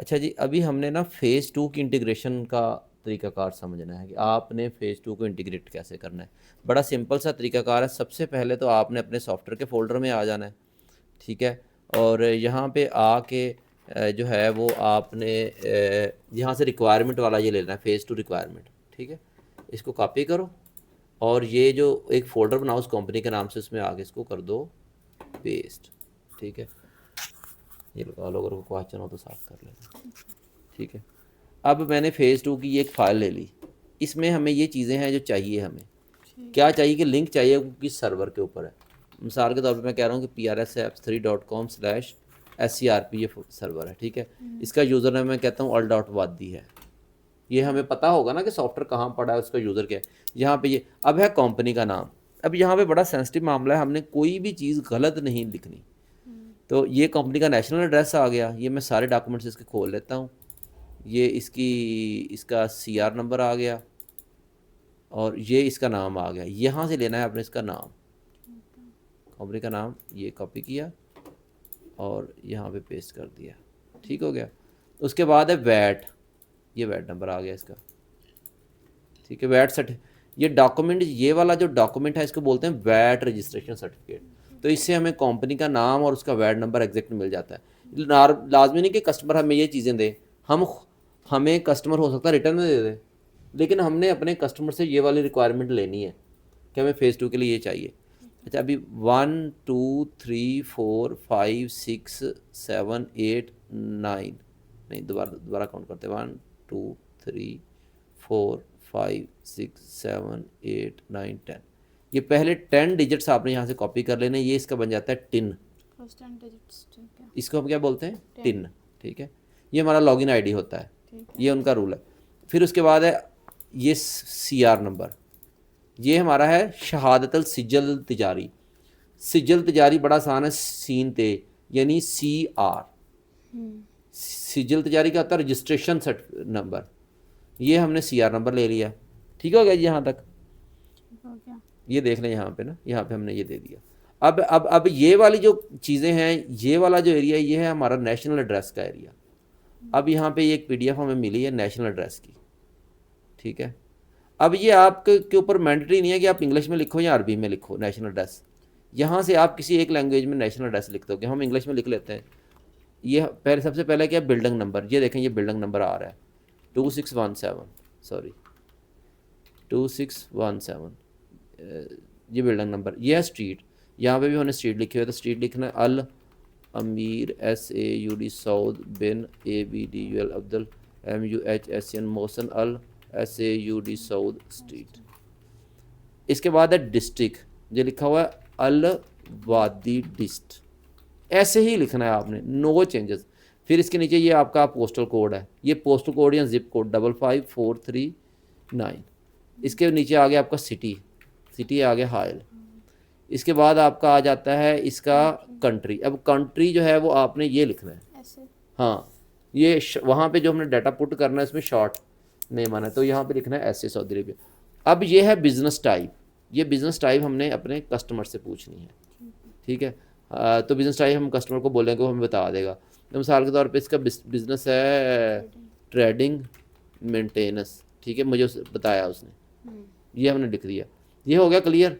अच्छा जी, अभी हमने ना फेज़ 2 की इंटीग्रेशन का तरीक़ाकार समझना है कि आपने फेज़ 2 को इंटीग्रेट कैसे करना है। बड़ा सिंपल सा तरीक़ाकार है। सबसे पहले तो आपने अपने सॉफ्टवेयर के फ़ोल्डर में आ जाना है, ठीक है? और यहाँ पे आके जो है वो आपने यहाँ से रिक्वायरमेंट वाला ये लेना है, फेज़ 2 रिक्वायरमेंट, ठीक है? इसको कॉपी करो और ये जो एक फ़ोल्डर बनाओ उस कंपनी के नाम से, उसमें आके इसको कर दो पेस्ट, ठीक है? ये लगा लो, अगर कोई क्वेश्चन हो तो साफ कर लेना, ठीक है? अब मैंने फेज़ 2 की ये एक फ़ाइल ले ली। इसमें हमें ये चीज़ें हैं जो चाहिए हमें। क्या चाहिए कि लिंक चाहिए वो किस सर्वर के ऊपर है। मिसाल के तौर पे मैं कह रहा हूँ कि prsapps3.com/scrp ये सर्वर है, ठीक है? इसका यूज़र नेम मैं कहता हूँ al.wadi है। ये हमें पता होगा ना कि सॉफ्टवेयर कहाँ पड़ा है, उसका यूज़र क्या है। यहाँ पे ये अब है कंपनी का नाम। अब यहाँ पे बड़ा सेंसिटिव मामला है, हमने कोई भी चीज़ गलत नहीं लिखनी। तो ये कंपनी का नेशनल एड्रेस आ गया। ये मैं सारे डॉक्यूमेंट्स इसके खोल लेता हूँ। ये इसका CR नंबर आ गया और ये इसका नाम आ गया। यहाँ से लेना है आपने इसका नाम, कंपनी का नाम, ये कॉपी किया और यहाँ पे पेस्ट कर दिया, ठीक हो गया। उसके बाद है वैट, ये वैट नंबर आ गया इसका, ठीक है? वैट सर्टि ये डॉक्यूमेंट, ये वाला जो डॉक्यूमेंट है इसको बोलते हैं वैट रजिस्ट्रेशन सर्टिफिकेट। तो इससे हमें कंपनी का नाम और उसका वैट नंबर एग्जैक्ट मिल जाता है। लाजमी नहीं कि कस्टमर हमें ये चीज़ें दे, हमें कस्टमर हो सकता है रिटर्न में दे दे, लेकिन हमने अपने कस्टमर से ये वाली रिक्वायरमेंट लेनी है कि हमें फेज़ 2 के लिए ये चाहिए। अच्छा, अभी 1 2 3 4 5 6 7 8 9, नहीं, दोबारा काउंट करते हैं। 1 2 3 4 5 6 7 8 9 10। ये पहले 10 डिजिट्स आपने यहाँ से कॉपी कर लेने। ये इसका बन जाता है टिन। फर्स्ट 10 डिजिट्स, ठीक है। इसको हम क्या बोलते हैं? 10, टिन, ठीक है? ये हमारा लॉगिन आईडी होता है, ठीक है। ये उनका रूल है। फिर उसके बाद है ये CR नंबर। ये हमारा है शहादतल सिजल तिजारी। सिजल तिजारी बड़ा आसान है, सीन ते यानी CR। सिजल तिजारी क्या होता है? Registration number. ये हमने CR नंबर ले लिया, ठीक हो गया जी यहाँ तक? ठीक हो गया। ये देख लें यहाँ पे ना, यहाँ पे हमने ये दे दिया। अब ये वाली जो चीज़ें हैं, ये वाला जो एरिया, ये है हमारा नेशनल एड्रेस का एरिया। अब यहाँ पे एक PDF हमें मिली है नेशनल एड्रेस की, ठीक है? अब ये आपके के ऊपर मैंडेटरी नहीं है कि आप इंग्लिश में लिखो या अरबी में लिखो नेशनल एड्रेस। यहाँ से आप किसी एक लैंग्वेज में नेशनल एड्रेस लिख दोगे। हम इंग्लिश में लिख लेते हैं। ये पहले, सबसे पहले क्या, बिल्डिंग नंबर। ये देखें, ये बिल्डिंग नंबर आ रहा है 2617, सॉरी 2617। ये बिल्डिंग नंबर, ये है स्ट्रीट। यहाँ पे भी हमने स्ट्रीट लिखी हुई है, तो स्ट्रीट लिखना है अल अमीर SAUD साउद बिन ABDUL अब्दुल MUHSN मोहसन अल SAUD साउद स्ट्रीट। इसके बाद है डिस्ट्रिक्ट, जो लिखा हुआ है अल वादी डिस्ट। ऐसे ही लिखना है आपने, नो चेंजेस। फिर इसके नीचे ये आपका पोस्टल कोड है, ये पोस्टल कोड या जिप कोड 55439। इसके नीचे आ गया आपका सिटी, सिटी आ गया हायल। इसके बाद आपका आ जाता है इसका कंट्री। अब कंट्री जो है वो आपने ये लिखना है ऐसे। हाँ, ये वहाँ पे जो हमने डाटा पुट करना है इसमें शॉर्ट नेम आना है, तो यहाँ पे लिखना है ऐसे सऊदी अरेबिया। अब ये है बिज़नेस टाइप। ये बिज़नेस टाइप हमने अपने कस्टमर से पूछनी है, ठीक है? तो बिज़नेस टाइप हम कस्टमर को बोलेंगे, वो हमें बता देगा। तो मिसाल के तौर पे इसका बिज़नेस है ट्रेडिंग मेंटेनेंस, ठीक है? मुझे बताया उसने, ये हमने लिख दिया। ये हो गया क्लियर।